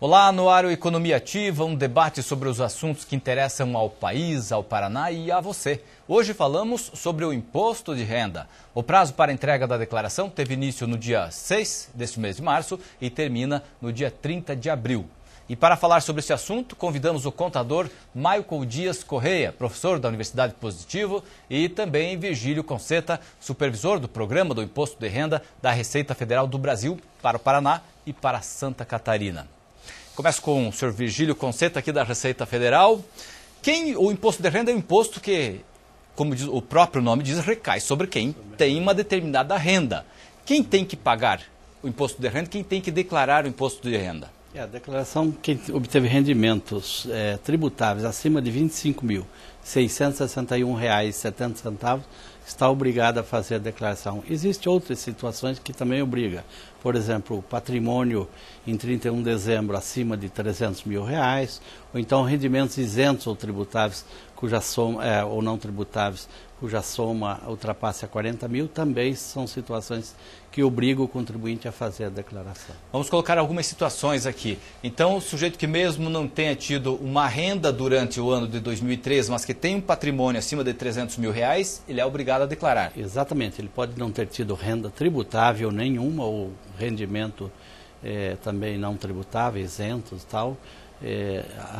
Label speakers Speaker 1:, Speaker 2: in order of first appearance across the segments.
Speaker 1: Olá, no ar o Economia Ativa, um debate sobre os assuntos que interessam ao país, ao Paraná e a você. Hoje falamos sobre o imposto de renda. O prazo para entrega da declaração teve início no dia 6 deste mês de março e termina no dia 30 de abril. E para falar sobre esse assunto, convidamos o contador Michael Dias Correia, professor da Universidade Positivo, e também Virgílio Conceta, supervisor do Programa do Imposto de Renda da Receita Federal do Brasil para o Paraná e para Santa Catarina. Começo com o senhor Virgílio Conceta, aqui da Receita Federal. O imposto de renda é um imposto que, como o próprio nome diz, recai sobre quem tem uma determinada renda. Quem tem que pagar o imposto de renda? Quem tem que declarar o imposto de renda?
Speaker 2: A declaração, quem obteve rendimentos tributáveis acima de R$ 25.661,70 está obrigado a fazer a declaração. Existem outras situações que também obriga. Por exemplo, o patrimônio em 31 de dezembro acima de R$ 300 mil, ou então rendimentos isentos ou tributáveis, cuja soma, ou não tributáveis, cuja soma ultrapasse a 40 mil, também são situações que obrigam o contribuinte a fazer a declaração. Vamos colocar algumas situações aqui.
Speaker 1: Então, o sujeito que mesmo não tenha tido uma renda durante o ano de 2013, mas que tem um patrimônio acima de R$ 300 mil, ele é obrigado a declarar.
Speaker 2: Exatamente. Ele pode não ter tido renda tributável nenhuma, ou rendimento também não tributável, isentos e tal,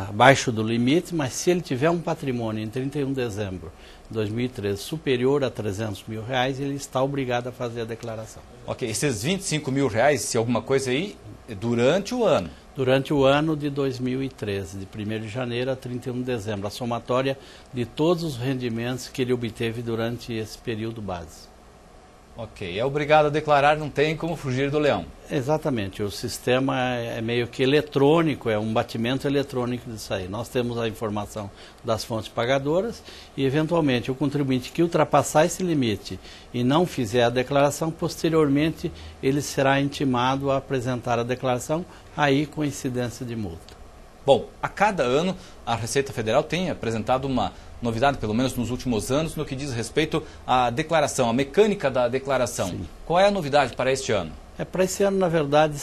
Speaker 2: abaixo do limite, mas se ele tiver um patrimônio em 31 de dezembro de 2013 superior a R$ 300 mil, ele está obrigado a fazer a declaração.
Speaker 1: Ok, esses R$ 25 mil, se alguma coisa aí, durante o ano?
Speaker 2: Durante o ano de 2013, de 1º de janeiro a 31 de dezembro, a somatória de todos os rendimentos que ele obteve durante esse período base.
Speaker 1: Ok, é obrigado a declarar, não tem como fugir do leão.
Speaker 2: Exatamente, o sistema é meio que eletrônico, é um batimento eletrônico disso aí. Nós temos a informação das fontes pagadoras e, eventualmente, o contribuinte que ultrapassar esse limite e não fizer a declaração, posteriormente ele será intimado a apresentar a declaração, aí com incidência de multa.
Speaker 1: Bom, a cada ano a Receita Federal tem apresentado uma novidade, pelo menos nos últimos anos, no que diz respeito à declaração, à mecânica da declaração. Sim. Qual é a novidade para este ano?
Speaker 2: Para esse ano, na verdade,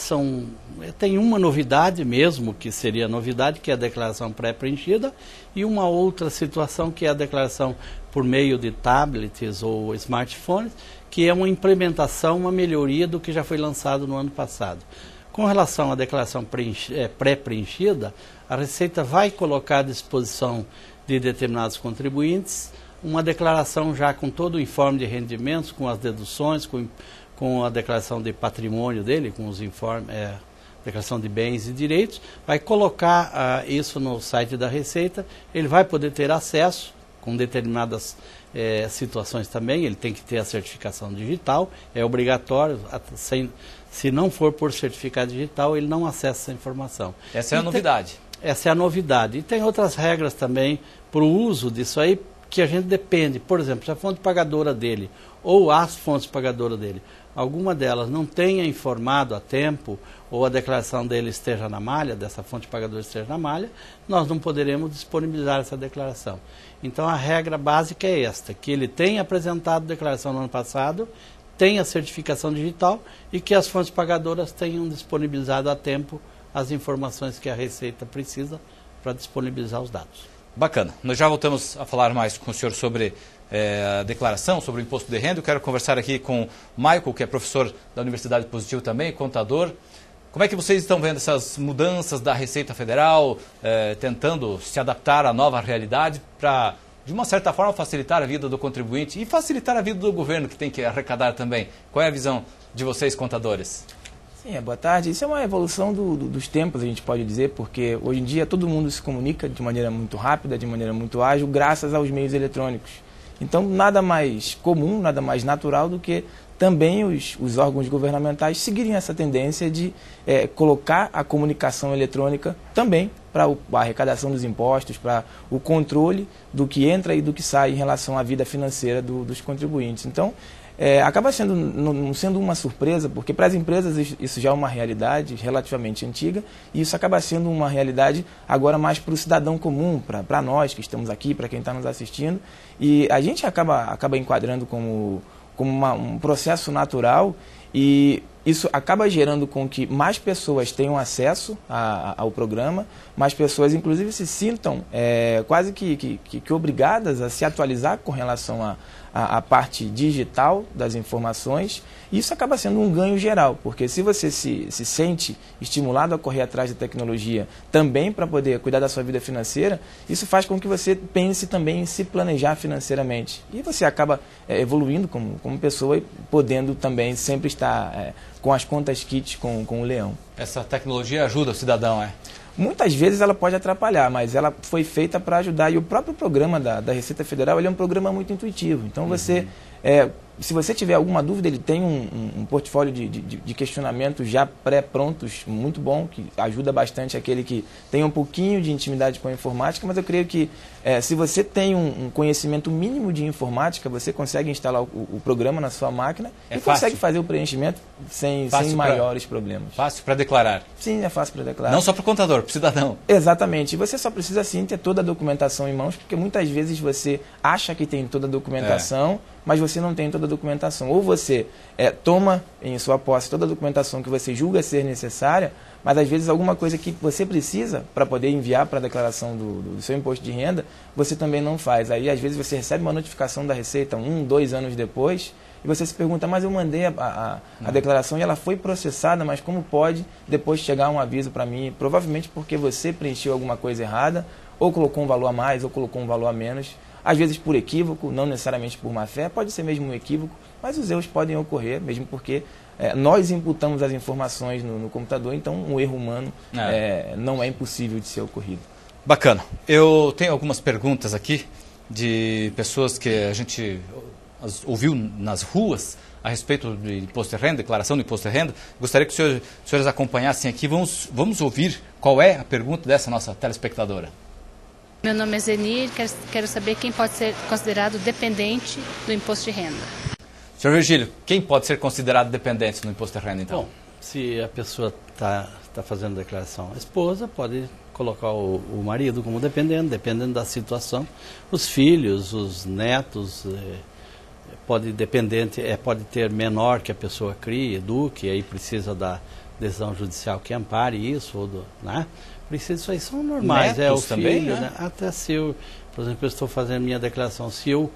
Speaker 2: tem uma novidade mesmo, que seria a novidade, que é a declaração pré-preenchida, e uma outra situação, que é a declaração por meio de tablets ou smartphones, que é uma implementação, uma melhoria do que já foi lançado no ano passado. Com relação à declaração pré-preenchida, a Receita vai colocar à disposição de determinados contribuintes uma declaração já com todo o informe de rendimentos, com as deduções, com a declaração de patrimônio dele, com os informes, declaração de bens e direitos, vai colocar isso no site da Receita, ele vai poder ter acesso com determinadas situações também, ele tem que ter a certificação digital, é obrigatório, se não for por certificado digital, ele não acessa essa informação.
Speaker 1: Essa é a novidade.
Speaker 2: Essa é a novidade. E tem outras regras também para o uso disso aí, que a gente depende. Por exemplo, se a fonte pagadora dele, ou as fontes pagadoras dele, alguma delas não tenha informado a tempo, ou a declaração dele esteja na malha, dessa fonte pagadora esteja na malha, nós não poderemos disponibilizar essa declaração. Então a regra básica é esta, que ele tenha apresentado a declaração no ano passado, tenha certificação digital e que as fontes pagadoras tenham disponibilizado a tempo as informações que a Receita precisa para disponibilizar os dados.
Speaker 1: Bacana. Nós já voltamos a falar mais com o senhor sobre a declaração, sobre o imposto de renda. Eu quero conversar aqui com o Michael, que é professor da Universidade Positivo também, contador. Como é que vocês estão vendo essas mudanças da Receita Federal, tentando se adaptar à nova realidade para, de uma certa forma, facilitar a vida do contribuinte e facilitar a vida do governo, que tem que arrecadar também? Qual é a visão de vocês, contadores?
Speaker 3: Sim, boa tarde. Isso é uma evolução dos tempos, a gente pode dizer, porque hoje em dia todo mundo se comunica de maneira muito rápida, de maneira muito ágil, graças aos meios eletrônicos. Então, nada mais comum, nada mais natural do que também os órgãos governamentais seguirem essa tendência de colocar a comunicação eletrônica também para a arrecadação dos impostos, para o controle do que entra e do que sai em relação à vida financeira dos contribuintes. Então, acaba não sendo uma surpresa, porque para as empresas isso já é uma realidade relativamente antiga, e isso acaba sendo uma realidade agora mais para o cidadão comum, para nós que estamos aqui, para quem está nos assistindo, e a gente acaba enquadrando como um processo natural, e isso acaba gerando com que mais pessoas tenham acesso ao programa, mais pessoas inclusive se sintam quase que obrigadas a se atualizar com relação à parte digital das informações. E isso acaba sendo um ganho geral, porque se você se sente estimulado a correr atrás da tecnologia também para poder cuidar da sua vida financeira, isso faz com que você pense também em se planejar financeiramente. E você acaba evoluindo como pessoa e podendo também sempre estar com as contas kits com o leão.
Speaker 1: Essa tecnologia ajuda o cidadão,
Speaker 3: Muitas vezes ela pode atrapalhar, mas ela foi feita para ajudar. E o próprio programa da Receita Federal, ele é um programa muito intuitivo. Então, você, se você tiver alguma dúvida, ele tem um portfólio de questionamentos já pré-prontos, muito bom, que ajuda bastante aquele que tem um pouquinho de intimidade com a informática. Mas eu creio que se você tem um conhecimento mínimo de informática, você consegue instalar o programa na sua máquina e consegue fazer o preenchimento sem maiores problemas.
Speaker 1: Fácil para declarar?
Speaker 3: Sim, é fácil para declarar.
Speaker 1: Não só para o contador, para o cidadão.
Speaker 3: Exatamente. E você só precisa, sim, ter toda a documentação em mãos, porque muitas vezes você acha que tem toda a documentação, mas você não tem toda a documentação. Ou você toma em sua posse toda a documentação que você julga ser necessária, mas às vezes alguma coisa que você precisa para poder enviar para a declaração do seu imposto de renda, você também não faz. Aí às vezes você recebe uma notificação da Receita 1, 2 anos depois, e você se pergunta, mas eu mandei a declaração e ela foi processada, mas como pode depois chegar um aviso para mim? Provavelmente porque você preencheu alguma coisa errada, ou colocou um valor a mais, ou colocou um valor a menos. Às vezes por equívoco, não necessariamente por má fé, pode ser mesmo um equívoco, mas os erros podem ocorrer, mesmo porque nós imputamos as informações no computador, então um erro humano não é impossível de ser ocorrido.
Speaker 1: Bacana. Eu tenho algumas perguntas aqui de pessoas que a gente ouviu nas ruas a respeito do imposto de renda, declaração do imposto de renda. Gostaria que os senhores acompanhassem aqui. Vamos ouvir qual é a pergunta dessa nossa telespectadora.
Speaker 4: Meu nome é Zenir, quero saber quem pode ser considerado dependente do imposto de renda.
Speaker 1: Senhor Virgílio, quem pode ser considerado dependente no imposto de renda, então?
Speaker 2: Bom, se a pessoa está fazendo declaração, a esposa pode colocar o marido como dependente, dependendo da situação. Os filhos, os netos, pode ter menor que a pessoa crie, eduque, aí precisa da decisão judicial que ampare isso, né? Isso aí são normais.
Speaker 1: Netos
Speaker 2: o filho,
Speaker 1: também, né?
Speaker 2: Até se eu, por exemplo, eu estou fazendo minha declaração, se eu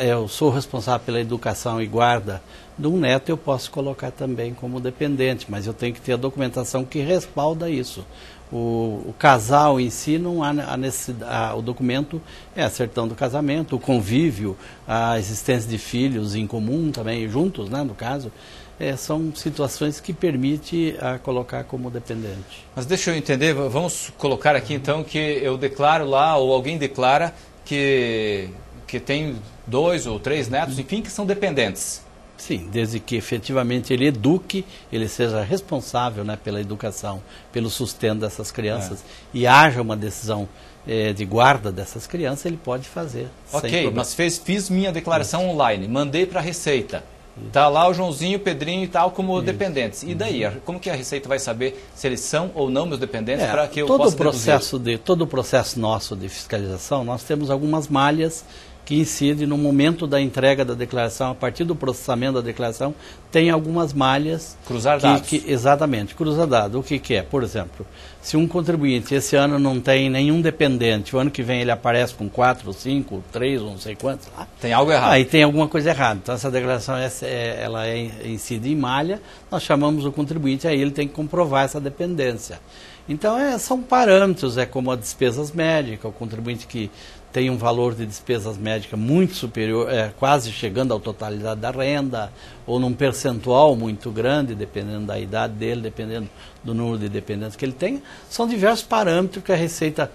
Speaker 2: eu sou responsável pela educação e guarda de um neto, eu posso colocar também como dependente, mas eu tenho que ter a documentação que respalda isso. O casal em si não há a necessidade, o documento é a certidão do casamento, o convívio, a existência de filhos em comum também, juntos, né, no caso. São situações que permitem colocar como dependente.
Speaker 1: Mas deixa eu entender, vamos colocar aqui então que eu declaro lá, ou alguém declara que tem 2 ou 3 netos, enfim, que são dependentes.
Speaker 2: Sim, desde que efetivamente ele eduque, ele seja responsável, né, pela educação, pelo sustento dessas crianças e haja uma decisão de guarda dessas crianças, ele pode fazer.
Speaker 1: Ok, mas fiz minha declaração online, mandei para a Receita. Está lá o Joãozinho, o Pedrinho e tal como dependentes. E daí? Como que a Receita vai saber se eles são ou não meus dependentes para que eu possa deduzir?
Speaker 2: Todo o processo nosso de fiscalização, nós temos algumas malhas que incidem no momento da entrega da declaração, a partir do processamento da declaração, tem algumas malhas...
Speaker 1: Cruzar dados.
Speaker 2: Exatamente, cruzar dados. O que é? Por exemplo, se um contribuinte esse ano não tem nenhum dependente, o ano que vem ele aparece com 4, 5, 3, não sei quantos...
Speaker 1: Tem algo errado.
Speaker 2: Aí tem alguma coisa errada. Então essa declaração ela incide em malha, nós chamamos o contribuinte, aí ele tem que comprovar essa dependência. Então são parâmetros, como as despesas médicas, o contribuinte que tem um valor de despesas médicas muito superior, quase chegando à totalidade da renda, ou num percentual muito grande, dependendo da idade dele, dependendo do número de dependentes que ele tem. São diversos parâmetros que a Receita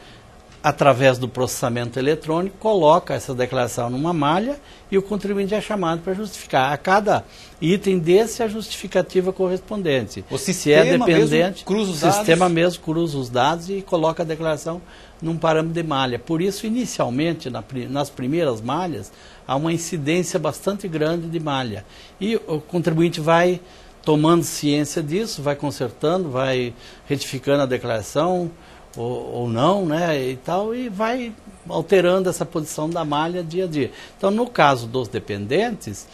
Speaker 2: através do processamento eletrônico, coloca essa declaração numa malha e o contribuinte é chamado para justificar. A cada item desse, a justificativa correspondente.
Speaker 1: O sistema
Speaker 2: se é dependente,
Speaker 1: mesmo cruza os dados?
Speaker 2: O sistema mesmo cruza os dados e coloca a declaração num parâmetro de malha. Por isso, inicialmente, nas primeiras malhas, há uma incidência bastante grande de malha. E o contribuinte vai tomando ciência disso, vai consertando, vai retificando a declaração, ou não, né, e tal, e vai alterando essa posição da malha dia a dia. Então, no caso dos dependentes,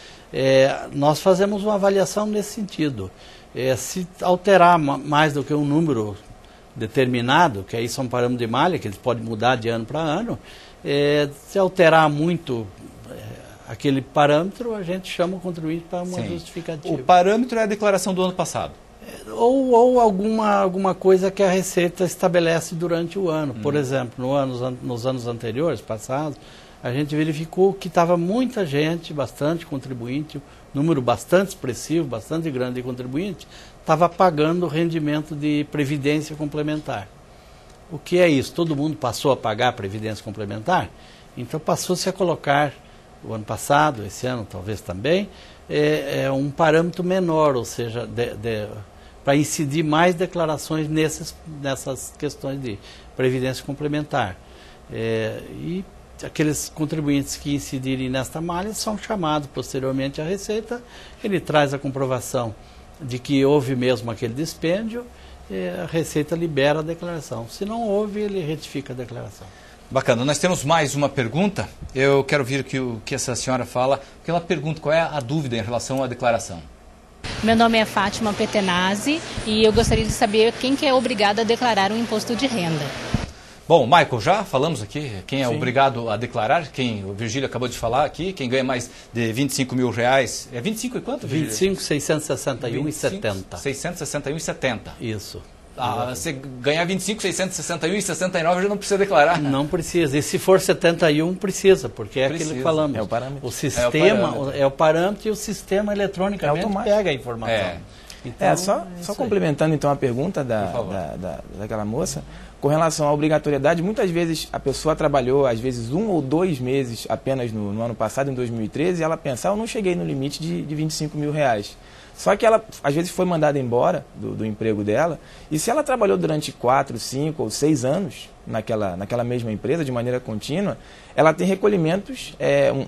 Speaker 2: nós fazemos uma avaliação nesse sentido. Se alterar mais do que um número determinado, que aí são parâmetros de malha, que eles podem mudar de ano para ano, se alterar muito aquele parâmetro, a gente chama o contribuinte para uma justificativa.
Speaker 1: O parâmetro é a declaração do ano passado?
Speaker 2: Ou alguma coisa que a Receita estabelece durante o ano. Por exemplo, nos anos anteriores, passados, a gente verificou que estava muita gente, bastante contribuinte, número bastante expressivo, bastante grande de contribuinte, estava pagando rendimento de previdência complementar. O que é isso? Todo mundo passou a pagar a previdência complementar? Então passou-se a colocar, o ano passado, esse ano talvez também, um parâmetro menor, ou seja, para incidir mais declarações nessas questões de previdência complementar. E aqueles contribuintes que incidirem nesta malha são chamados posteriormente à Receita, ele traz a comprovação de que houve mesmo aquele dispêndio, a Receita libera a declaração. Se não houve, ele retifica a declaração.
Speaker 1: Bacana. Nós temos mais uma pergunta. Eu quero ouvir o que essa senhora fala, porque ela pergunta qual é a dúvida em relação à declaração.
Speaker 4: Meu nome é Fátima Petenazzi e eu gostaria de saber quem que é obrigado a declarar um imposto de renda.
Speaker 1: Bom, Michael, já falamos aqui quem é obrigado a declarar, o Virgílio acabou de falar aqui, quem ganha mais de 25 mil reais. É 25 e quanto, Virgílio?
Speaker 2: 25.661,70.
Speaker 1: 661,70.
Speaker 2: Isso.
Speaker 1: Você ganhar 25, 661 e 69 já não precisa declarar.
Speaker 2: Não precisa. E se for 71, precisa, porque é aquilo que falamos.
Speaker 3: É o parâmetro.
Speaker 2: O sistema é o parâmetro e o sistema eletronicamente pega a informação.
Speaker 3: Então, só complementando então a pergunta daquela moça, com relação à obrigatoriedade, muitas vezes a pessoa trabalhou, às vezes 1 ou 2 meses apenas no ano passado, em 2013, e ela pensa, eu não cheguei no limite de 25 mil reais. Só que ela, às vezes, foi mandada embora do emprego dela, e se ela trabalhou durante 4, 5 ou 6 anos naquela mesma empresa, de maneira contínua, ela tem recolhimentos,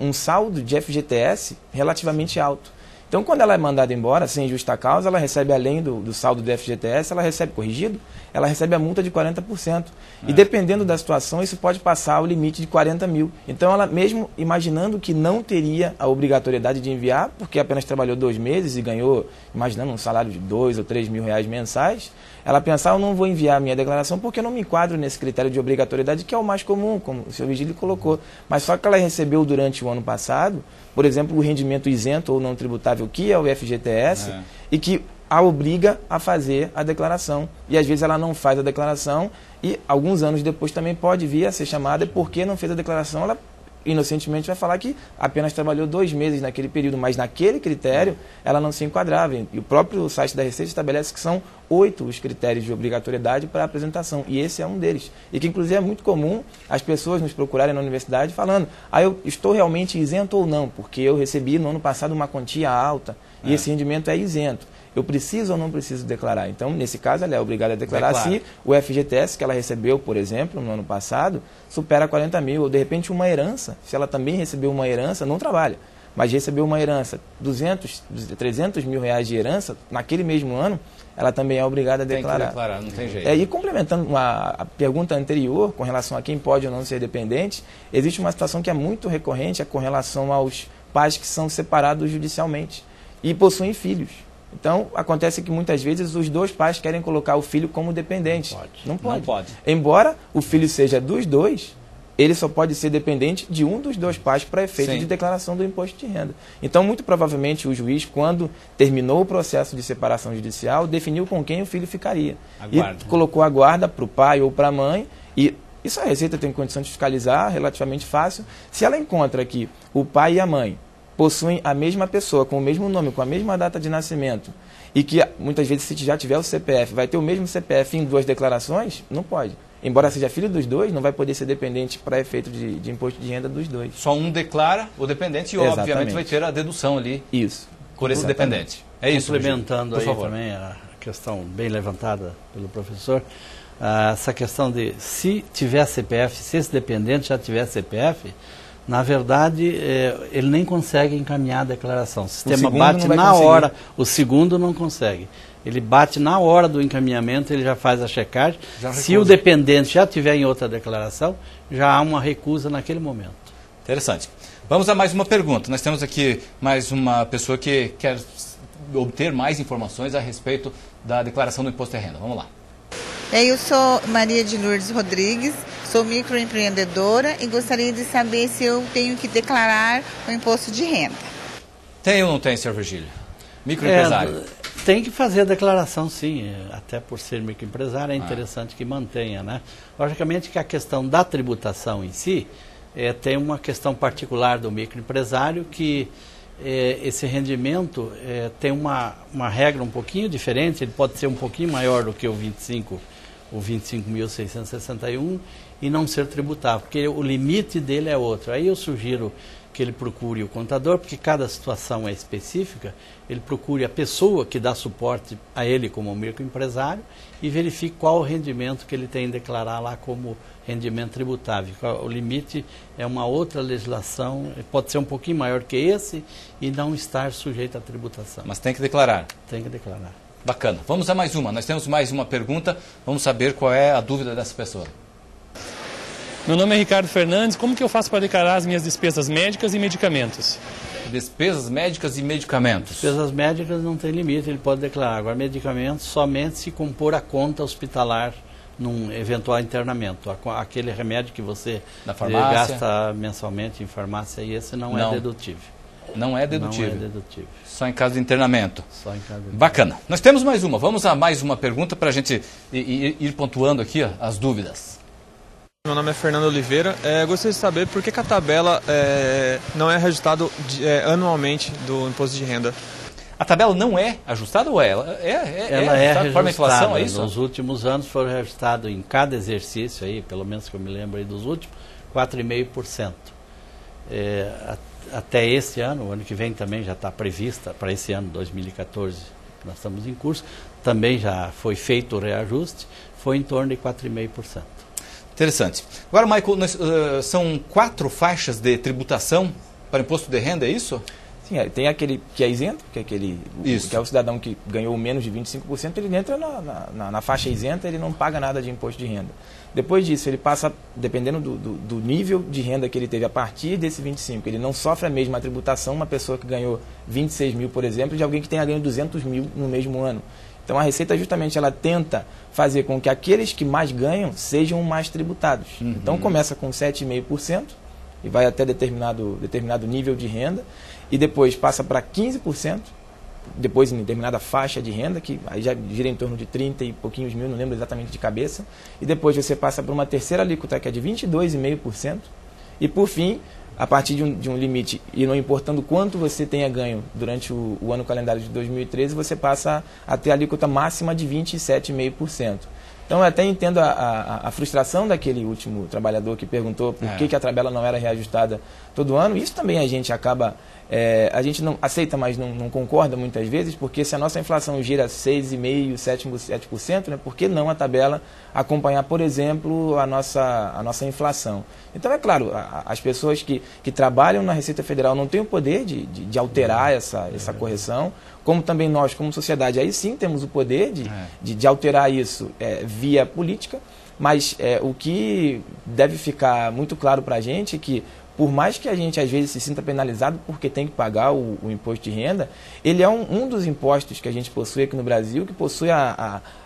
Speaker 3: um saldo de FGTS relativamente alto. Então, quando ela é mandada embora, sem justa causa, ela recebe, além do saldo do FGTS, ela recebe corrigido, ela recebe a multa de 40%. E dependendo da situação, isso pode passar o limite de 40 mil. Então, ela mesmo imaginando que não teria a obrigatoriedade de enviar, porque apenas trabalhou 2 meses e ganhou, imaginando um salário de 2 ou 3 mil reais mensais, ela pensar, eu não vou enviar a minha declaração porque eu não me enquadro nesse critério de obrigatoriedade, que é o mais comum, como o senhor Virgílio colocou. Mas só que ela recebeu durante o ano passado, por exemplo, o rendimento isento ou não tributável, que é o FGTS, e que a obriga a fazer a declaração. E às vezes ela não faz a declaração e alguns anos depois também pode vir a ser chamada, e porque não fez a declaração, ela inocentemente vai falar que apenas trabalhou 2 meses naquele período, mas naquele critério ela não se enquadrava. E o próprio site da Receita estabelece que são 8 os critérios de obrigatoriedade para a apresentação, e esse é um deles. E que inclusive é muito comum as pessoas nos procurarem na universidade falando, eu estou realmente isento ou não, porque eu recebi no ano passado uma quantia alta e esse rendimento é isento. Eu preciso ou não preciso declarar? Então, nesse caso, ela é obrigada a declarar se o FGTS que ela recebeu, por exemplo, no ano passado, supera 40 mil. Ou, de repente, uma herança, se ela também recebeu uma herança, não trabalha, mas recebeu uma herança, 200, 300 mil reais de herança, naquele mesmo ano, ela também é obrigada a declarar.
Speaker 1: Tem que declarar, não tem jeito.
Speaker 3: E complementando a pergunta anterior, com relação a quem pode ou não ser dependente, existe uma situação que é muito recorrente, com relação aos pais que são separados judicialmente e possuem filhos. Então, acontece que muitas vezes os 2 pais querem colocar o filho como dependente. Não pode. Embora o filho seja dos 2, ele só pode ser dependente de um dos 2 pais para efeito de declaração do imposto de renda. Então, muito provavelmente, o juiz, quando terminou o processo de separação judicial, definiu com quem o filho ficaria. E colocou a guarda para o pai ou para a mãe. E isso a Receita tem condição de fiscalizar relativamente fácil. Se ela encontra que o pai e a mãe possuem a mesma pessoa, com o mesmo nome, com a mesma data de nascimento, e que muitas vezes, se já tiver o CPF, vai ter o mesmo CPF em 2 declarações, não pode. embora seja filho dos dois, não vai poder ser dependente para efeito de imposto de renda dos dois.
Speaker 1: Só um declara o dependente e, obviamente, vai ter a dedução ali por esse dependente. É isso.
Speaker 2: Complementando aí também a questão bem levantada pelo professor, essa questão de se tiver CPF, se esse dependente já tiver CPF, na verdade, ele nem consegue encaminhar a declaração. O sistema bate na hora, o segundo não consegue. Ele bate na hora do encaminhamento, ele já faz a checagem. Se o dependente já tiver em outra declaração, já há uma recusa naquele momento.
Speaker 1: Interessante. Vamos a mais uma pergunta. Nós temos aqui mais uma pessoa que quer obter mais informações a respeito da declaração do imposto de renda. Vamos lá.
Speaker 5: Eu sou Maria de Lourdes Rodrigues, sou microempreendedora e gostaria de saber se eu tenho que declarar o imposto de renda.
Speaker 1: Tem ou não tem, Sr. Virgílio? Microempresário.
Speaker 2: Tem que fazer a declaração, sim. Até por ser microempresário é interessante que mantenha, né? Logicamente que a questão da tributação em si tem uma questão particular do microempresário que esse rendimento tem uma regra um pouquinho diferente, ele pode ser um pouquinho maior do que o 25.661 e não ser tributável, porque o limite dele é outro. Aí eu sugiro que ele procure o contador, porque cada situação é específica, ele procure a pessoa que dá suporte a ele como microempresário e verifique qual o rendimento que ele tem em declarar lá como rendimento tributável. O limite é uma outra legislação, pode ser um pouquinho maior que esse e não estar sujeito à tributação.
Speaker 1: Mas tem que declarar.
Speaker 2: Tem que declarar.
Speaker 1: Bacana. Vamos a mais uma. Nós temos mais uma pergunta. Vamos saber qual é a dúvida dessa pessoa.
Speaker 6: Meu nome é Ricardo Fernandes. Como que eu faço para declarar as minhas despesas médicas e medicamentos?
Speaker 1: Despesas médicas e medicamentos.
Speaker 2: Despesas médicas não tem limite, ele pode declarar. Agora, medicamentos somente se compor a conta hospitalar num eventual internamento. Aquele remédio que você gasta mensalmente em farmácia, e esse não é dedutível.
Speaker 1: Não é dedutível.
Speaker 2: Não é dedutível.
Speaker 1: Só em caso de internamento.
Speaker 2: Só em caso de internamento.
Speaker 1: Bacana. Nós temos mais uma. Vamos a mais uma pergunta para a gente ir pontuando aqui as dúvidas.
Speaker 7: Meu nome é Fernando Oliveira. Gostaria de saber por que a tabela não é reajustado anualmente do imposto de renda.
Speaker 1: A tabela não é ajustada ou é? Ela é
Speaker 2: reajustada.
Speaker 1: Inflação, é isso?
Speaker 2: Nos últimos anos foram reajustados em cada exercício, aí, pelo menos que eu me lembro aí dos últimos, 4,5%. Até esse ano, o ano que vem também já está prevista, para esse ano, 2014, que nós estamos em curso, também já foi feito o reajuste, foi em torno de 4,5%.
Speaker 1: Interessante. Agora, Michael, são 4 faixas de tributação para imposto de renda, é isso?
Speaker 3: Sim, tem aquele que é isento, que é o cidadão que ganhou menos de 25%, ele entra na faixa isenta, ele não paga nada de imposto de renda. Depois disso, ele passa, dependendo do nível de renda que ele teve a partir desse 25, ele não sofre a mesma tributação uma pessoa que ganhou 26 mil, por exemplo, de alguém que tenha ganho 200 mil no mesmo ano. Então a Receita justamente ela tenta fazer com que aqueles que mais ganham sejam mais tributados. Então começa com 7,5% e vai até determinado nível de renda e depois passa para 15%, depois em determinada faixa de renda, que aí já gira em torno de 30 e pouquinhos mil, não lembro exatamente de cabeça, e depois você passa para uma terceira alíquota que é de 22,5% e por fim, a partir de um limite, e não importando quanto você tenha ganho durante o ano calendário de 2013, você passa a ter a alíquota máxima de 27,5%. Então, eu até entendo a frustração daquele último trabalhador que perguntou por que a tabela não era reajustada todo ano. Isso também a gente acaba... a gente não aceita, mas não concorda muitas vezes, porque se a nossa inflação gira 6,5%, 7%, né, por que não a tabela acompanhar, por exemplo, a nossa inflação? Então, é claro, as pessoas que trabalham na Receita Federal não têm o poder de alterar essa correção, como também nós, como sociedade, aí sim temos o poder de alterar isso via política, mas o que deve ficar muito claro para a gente é que, por mais que a gente às vezes se sinta penalizado porque tem que pagar o imposto de renda, ele é um dos impostos que a gente possui aqui no Brasil, que possui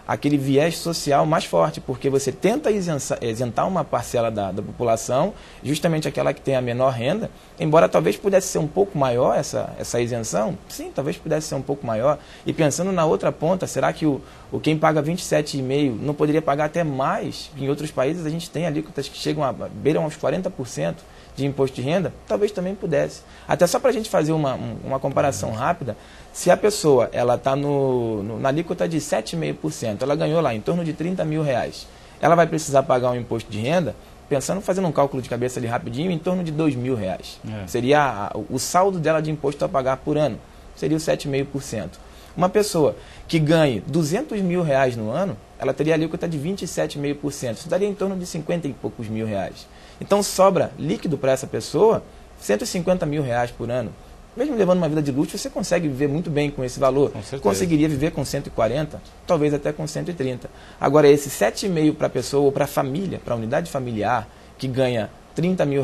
Speaker 3: aquele viés social mais forte, porque você tenta isentar uma parcela da população, justamente aquela que tem a menor renda, embora talvez pudesse ser um pouco maior essa isenção, sim, talvez pudesse ser um pouco maior, e pensando na outra ponta, será que quem paga 27,5% não poderia pagar até mais? Em outros países a gente tem alíquotas que beiram aos 40%, de imposto de renda, talvez também pudesse. Até só para a gente fazer uma comparação rápida, se a pessoa está na alíquota de 7,5%, ela ganhou lá em torno de 30 mil reais. ela vai precisar pagar um imposto de renda, fazendo um cálculo de cabeça ali rapidinho, em torno de R$2.000. Seria o saldo dela de imposto a pagar por ano, seria o 7,5%. Uma pessoa que ganhe R$200 mil no ano, ela teria alíquota de 27,5%. Isso daria em torno de 50 e poucos mil reais. Então sobra líquido para essa pessoa R$150 mil por ano. Mesmo levando uma vida de luxo, você consegue viver muito bem com esse valor. Conseguiria viver com 140, talvez até com 130. Agora, esse 7,5 para a pessoa ou para a família, para a unidade familiar, que ganha R$30 mil,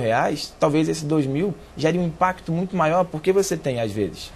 Speaker 3: talvez esse 2 mil gere um impacto muito maior, porque você tem, às vezes,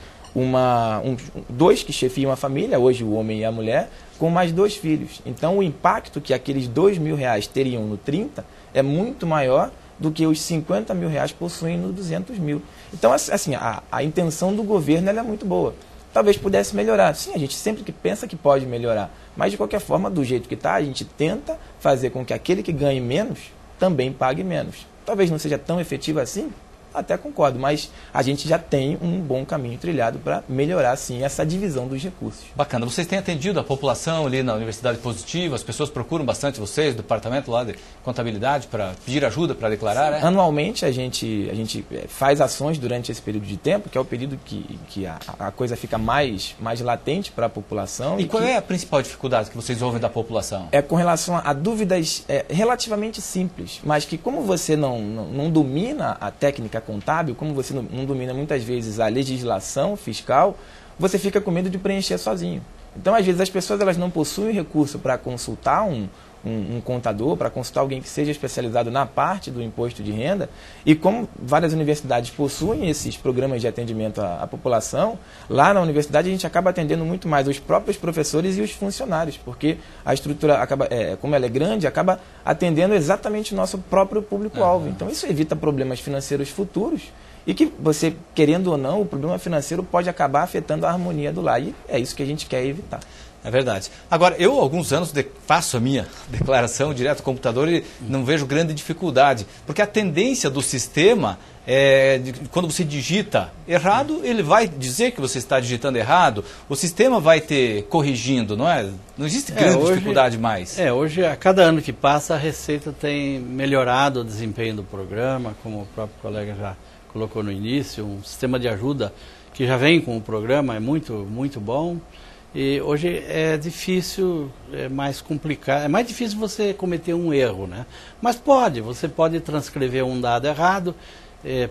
Speaker 3: dois que chefiam a família, hoje o homem e a mulher, com mais 2 filhos. Então, o impacto que aqueles R$2 mil teriam no 30 é muito maior do que os R$50 mil possuem no 200 mil. Então, assim, a intenção do governo ela é muito boa. Talvez pudesse melhorar. Sim, a gente sempre que pensa que pode melhorar. Mas, de qualquer forma, do jeito que está, a gente tenta fazer com que aquele que ganhe menos também pague menos. Talvez não seja tão efetivo assim, até concordo, mas a gente já tem um bom caminho trilhado para melhorar, sim, essa divisão dos recursos.
Speaker 1: Bacana. Vocês têm atendido a população ali na Universidade Positiva? As pessoas procuram bastante vocês, do departamento lá de contabilidade, para pedir ajuda, para declarar, né?
Speaker 3: Anualmente a gente faz ações durante esse período de tempo, que é o período que a coisa fica mais latente para a população.
Speaker 1: E qual é a principal dificuldade que vocês ouvem da população?
Speaker 3: É com relação a dúvidas relativamente simples, mas que como você não domina a técnica contábil, como você não domina muitas vezes a legislação fiscal, você fica com medo de preencher sozinho. Então, às vezes, as pessoas elas não possuem recurso para consultar um contador, para consultar alguém que seja especializado na parte do imposto de renda, e como várias universidades possuem esses programas de atendimento à população, lá na universidade a gente acaba atendendo muito mais os próprios professores e os funcionários, porque a estrutura, como ela é grande, acaba atendendo exatamente o nosso próprio público-alvo. Então isso evita problemas financeiros futuros, e que você, querendo ou não, o problema financeiro pode acabar afetando a harmonia do lar, e é isso que a gente quer evitar.
Speaker 1: É verdade. Agora, eu há alguns anos faço a minha declaração direto ao computador e não vejo grande dificuldade, porque a tendência do sistema é, quando você digita errado, ele vai dizer que você está digitando errado, o sistema vai te corrigindo, não é? Não existe grande dificuldade mais.
Speaker 2: Hoje, a cada ano que passa, a Receita tem melhorado o desempenho do programa, como o próprio colega já colocou no início, um sistema de ajuda que já vem com o programa, é muito, muito bom. E hoje é difícil, é mais complicado, é mais difícil você cometer um erro, né? Mas você pode transcrever um dado errado,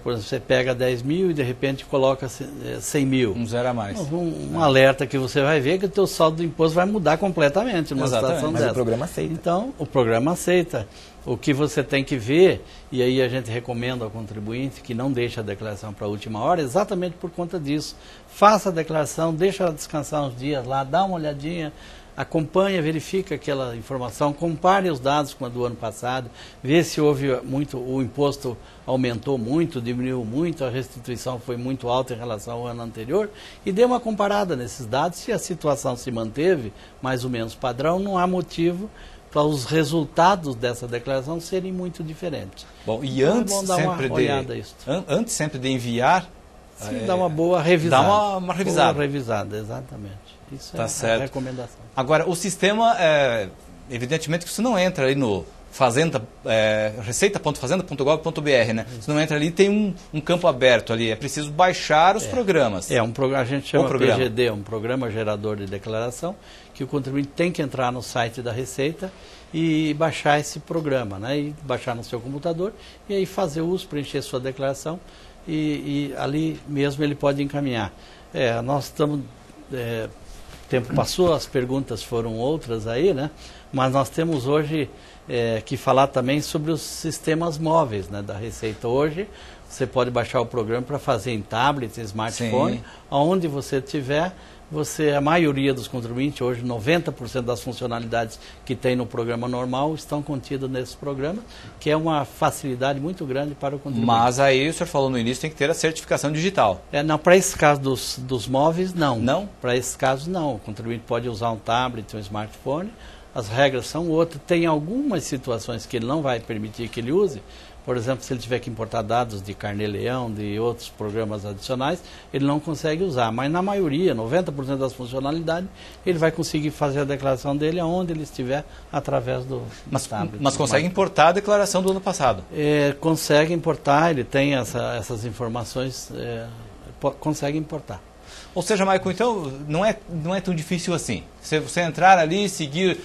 Speaker 2: por exemplo, você pega 10 mil e de repente coloca 100 mil.
Speaker 1: Um zero a mais.
Speaker 2: Um alerta que você vai ver que o teu saldo do imposto vai mudar completamente numa situação dessa.
Speaker 3: Mas o programa aceita.
Speaker 2: Então, o programa aceita. O que você tem que ver, e aí a gente recomenda ao contribuinte que não deixe a declaração para a última hora, exatamente por conta disso. Faça a declaração, deixa ela descansar uns dias lá, dá uma olhadinha, acompanha, verifica aquela informação, compare os dados com a do ano passado, vê se houve o imposto aumentou muito, diminuiu muito, a restituição foi muito alta em relação ao ano anterior, e dê uma comparada nesses dados. Se a situação se manteve mais ou menos padrão, não há motivo para os resultados dessa declaração serem muito diferentes.
Speaker 1: Bom, e antes sempre de enviar,
Speaker 2: dá uma boa revisada.
Speaker 1: Dá uma revisada.
Speaker 2: Boa revisada, exatamente. Isso
Speaker 1: tá
Speaker 2: é
Speaker 1: certo.
Speaker 2: A recomendação.
Speaker 1: Agora, o sistema, evidentemente que você não entra aí no receita.fazenda.gov.br, né? Você não entra ali, tem um campo aberto ali, é preciso baixar os programas.
Speaker 2: A gente chama PGD, um programa gerador de declaração, que o contribuinte tem que entrar no site da Receita e baixar esse programa, né? E baixar no seu computador e aí fazer uso, preencher sua declaração e ali mesmo ele pode encaminhar. Nós estamos... o tempo passou, as perguntas foram outras aí, né? Mas nós temos hoje que falar também sobre os sistemas móveis, né, da Receita. Hoje você pode baixar o programa para fazer em tablet, em smartphone, aonde você estiver. A maioria dos contribuintes, hoje 90% das funcionalidades que tem no programa normal estão contidas nesse programa, que é uma facilidade muito grande para o contribuinte.
Speaker 1: Mas aí o senhor falou no início, tem que ter a certificação digital.
Speaker 2: Não, para esse caso dos móveis, não.
Speaker 1: Não?
Speaker 2: Para esse caso, não. O contribuinte pode usar um tablet, um smartphone, as regras são outras. Tem algumas situações que ele não vai permitir que ele use. Por exemplo, se ele tiver que importar dados de Carnê-Leão, de outros programas adicionais, ele não consegue usar. Mas na maioria, 90% das funcionalidades, ele vai conseguir fazer a declaração dele aonde ele estiver através do tablet.
Speaker 1: Mas consegue importar a declaração do ano passado?
Speaker 2: Consegue importar, ele tem essas informações, consegue importar.
Speaker 1: Ou seja, Maicon, então não é tão difícil assim. Se você entrar ali e seguir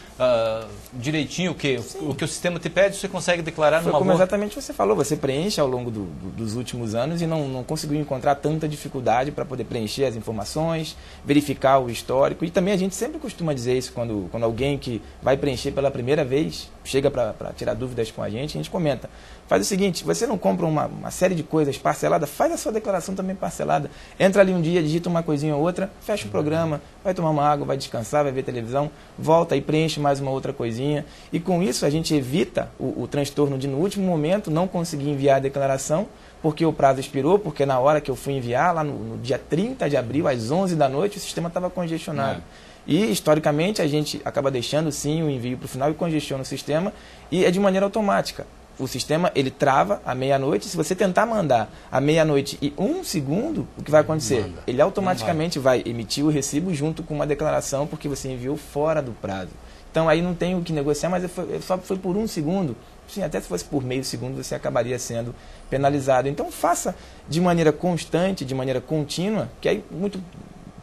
Speaker 1: direitinho o que o sistema te pede, você consegue declarar numa
Speaker 3: como
Speaker 1: boa...
Speaker 3: exatamente você falou, você preenche ao longo dos últimos anos e não conseguiu encontrar tanta dificuldade para poder preencher as informações, verificar o histórico. E também a gente sempre costuma dizer isso quando alguém que vai preencher pela primeira vez chega para tirar dúvidas com a gente comenta. Faz o seguinte, você não compra uma série de coisas parcelada, faz a sua declaração também parcelada. Entra ali um dia, digita uma coisinha ou outra, fecha o programa, vai tomar uma água, vai descansar, vai ver televisão, volta e preenche mais uma outra coisinha. E com isso a gente evita o transtorno de no último momento não conseguir enviar a declaração, porque o prazo expirou, porque na hora que eu fui enviar, lá no dia 30 de abril, às 11 da noite, o sistema estava congestionado. E, historicamente, a gente acaba deixando, sim, o envio para o final e congestiona o sistema, e é de maneira automática. O sistema, ele trava à meia-noite. Se você tentar mandar à meia-noite e 1 segundo, o que vai acontecer? Ele automaticamente vai emitir o recibo junto com uma declaração, porque você enviou fora do prazo. Então, aí não tem o que negociar, mas só foi por 1 segundo. Sim, até se fosse por meio segundo, você acabaria sendo penalizado. Então, faça de maneira constante, de maneira contínua, que aí muito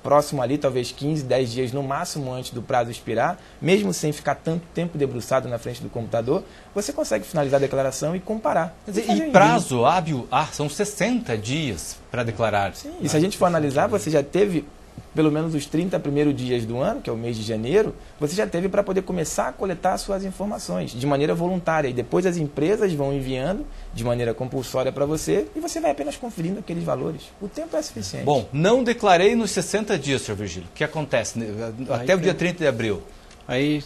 Speaker 3: próximo ali, talvez 15, 10 dias no máximo antes do prazo expirar, mesmo sem ficar tanto tempo debruçado na frente do computador, você consegue finalizar a declaração e comparar.
Speaker 1: E prazo hábil, são 60 dias para declarar.
Speaker 3: Sim, e se a gente for analisar, você já teve pelo menos os 30 primeiros dias do ano, que é o mês de janeiro, você já teve para poder começar a coletar suas informações de maneira voluntária. E depois as empresas vão enviando de maneira compulsória para você e você vai apenas conferindo aqueles valores. O tempo é suficiente.
Speaker 1: Bom, não declarei nos 60 dias, Sr. Virgílio. O que acontece até o dia 30 de abril?
Speaker 2: Aí,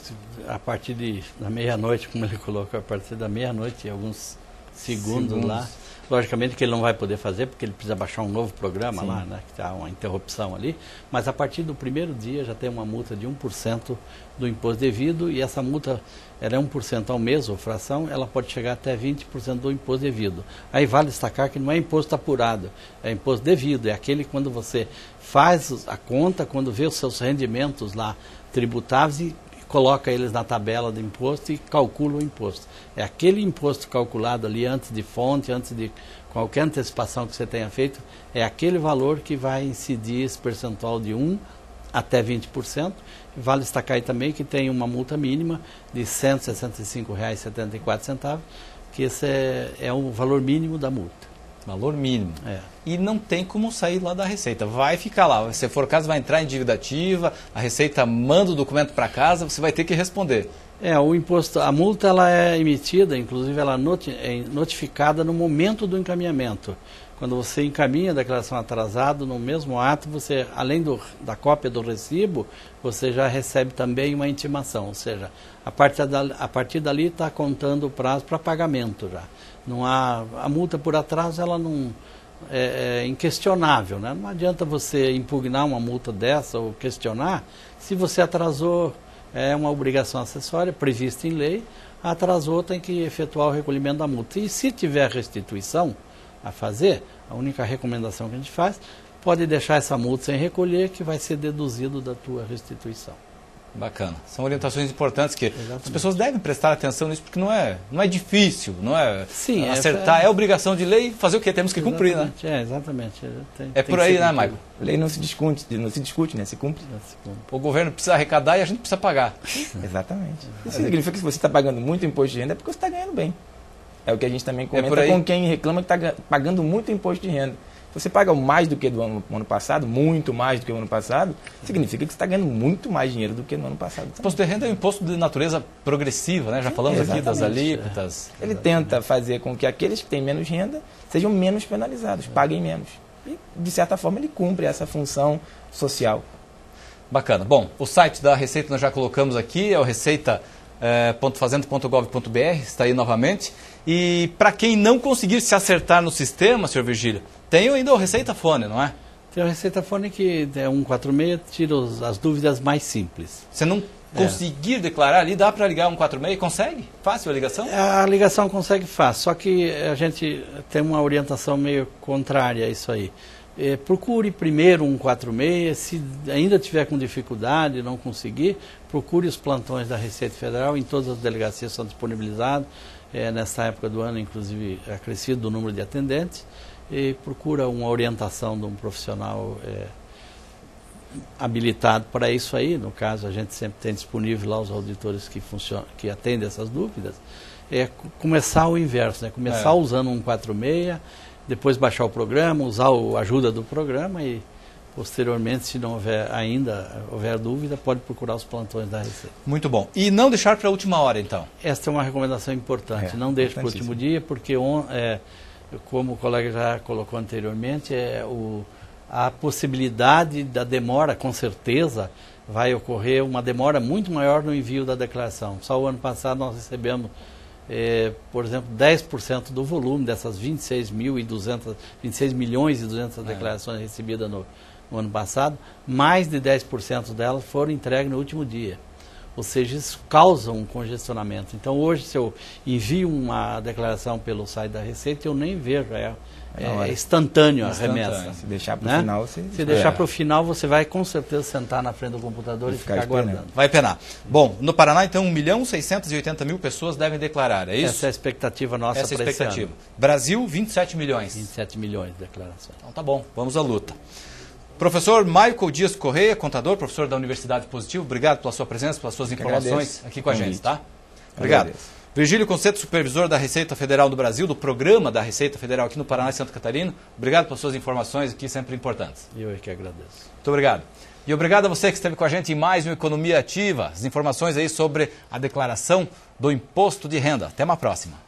Speaker 2: a partir da meia-noite, como ele colocou, a partir da meia-noite, alguns segundos lá, logicamente que ele não vai poder fazer, porque ele precisa baixar um novo programa lá, né, que está uma interrupção ali, mas a partir do primeiro dia já tem uma multa de 1% do imposto devido, e essa multa, ela é 1% ao mês, ou fração, ela pode chegar até 20% do imposto devido. Aí vale destacar que não é imposto apurado, é imposto devido, é aquele quando você faz a conta, quando vê os seus rendimentos lá tributáveis e coloca eles na tabela de imposto e calcula o imposto. É aquele imposto calculado ali antes de fonte, antes de qualquer antecipação que você tenha feito, é aquele valor que vai incidir esse percentual de 1% até 20%. Vale destacar aí também que tem uma multa mínima de R$ 165,74, que esse é o valor mínimo da multa.
Speaker 1: Valor mínimo. E não tem como sair lá da Receita. Vai ficar lá. Se for o caso, vai entrar em dívida ativa, a Receita manda o documento para casa, você vai ter que responder.
Speaker 2: O imposto, a multa ela é emitida, inclusive ela é notificada no momento do encaminhamento. Quando você encaminha a declaração atrasada, no mesmo ato, você, além da cópia do recibo, você já recebe também uma intimação. Ou seja, a partir dali está contando o prazo para pagamento já. Não há, a multa por atraso ela não é inquestionável, né? Não adianta você impugnar uma multa dessa ou questionar. Se você atrasou, é uma obrigação acessória prevista em lei, atrasou, tem que efetuar o recolhimento da multa. E se tiver restituição a fazer, a única recomendação que a gente faz, pode deixar essa multa sem recolher, que vai ser deduzido da tua restituição.
Speaker 1: Bacana. São orientações importantes que as pessoas devem prestar atenção nisso, porque não é difícil, não é acertar, é obrigação de lei, fazer o que? Temos que cumprir, né?
Speaker 2: Exatamente.
Speaker 1: É por aí, né, Maicon?
Speaker 3: A lei não se discute, né? Se cumpre.
Speaker 1: O governo precisa arrecadar e a gente precisa pagar.
Speaker 3: Exatamente. Isso significa que se você está pagando muito imposto de renda, é porque você está ganhando bem. É o que a gente também comenta com quem reclama que está pagando muito imposto de renda. Se você paga mais do que do ano passado, muito mais do que o ano passado, significa que você está ganhando muito mais dinheiro do que no ano passado.
Speaker 1: O imposto de renda é um imposto de natureza progressiva, né? Já falamos aqui das alíquotas.
Speaker 3: Ele tenta fazer com que aqueles que têm menos renda sejam menos penalizados, paguem menos. E, de certa forma, ele cumpre essa função social.
Speaker 1: Bacana. Bom, o site da Receita nós já colocamos aqui, é o receita.fazenda.gov.br, está aí novamente. E para quem não conseguir se acertar no sistema, Sr. Virgílio, tem ainda o Receita Fone, não é?
Speaker 2: Tem o Receita Fone que é 146, tira as dúvidas mais simples.
Speaker 1: Você não conseguir declarar ali, dá para ligar 146? Consegue? Fácil a ligação?
Speaker 2: A ligação consegue fácil, só que a gente tem uma orientação meio contrária a isso aí. Procure primeiro 146, se ainda tiver com dificuldade, não conseguir, procure os plantões da Receita Federal, em todas as delegacias são disponibilizados, nessa época do ano, inclusive, acrescido o número de atendentes, e procura uma orientação de um profissional habilitado para isso aí. No caso, a gente sempre tem disponível lá os auditores que atendem essas dúvidas. Começar o inverso, né? Começar usando 146, depois baixar o programa, usar a ajuda do programa e, posteriormente, se não houver dúvida, pode procurar os plantões da Receita.
Speaker 1: Muito bom. E não deixar para a última hora, então?
Speaker 2: Esta é uma recomendação importante. Não deixe para o último dia, porque, como o colega já colocou anteriormente, a possibilidade da demora, com certeza, vai ocorrer uma demora muito maior no envio da declaração. Só o ano passado nós recebemos, por exemplo, 10% do volume dessas 26 milhões e 200 declarações recebidas no ano passado, mais de 10% delas foram entregues no último dia. Ou seja, isso causa um congestionamento. Então, hoje, se eu envio uma declaração pelo site da Receita, eu nem vejo, é instantâneo a remessa.
Speaker 3: Se deixar para o final,
Speaker 2: Se deixar para o final, você vai com certeza sentar na frente do computador e ficar aguardando.
Speaker 1: Vai penar. Bom, no Paraná, então, 1.680.000 pessoas devem declarar, é isso?
Speaker 2: Essa é a expectativa nossa para esse ano.
Speaker 1: Essa é a expectativa. Brasil, 27 milhões.
Speaker 2: 27 milhões de declarações.
Speaker 1: Então tá bom, vamos à luta. Professor Michael Dias Correia, contador, professor da Universidade Positivo, obrigado pela sua presença, pelas suas informações aqui com a gente, tá? Obrigado. Virgílio Conceito, supervisor da Receita Federal do Brasil, do programa da Receita Federal aqui no Paraná e Santa Catarina. Obrigado pelas suas informações aqui, sempre importantes.
Speaker 2: Eu é que agradeço.
Speaker 1: Muito obrigado. E obrigado a você que esteve com a gente em mais um Economia Ativa. As informações aí sobre a declaração do imposto de renda. Até uma próxima.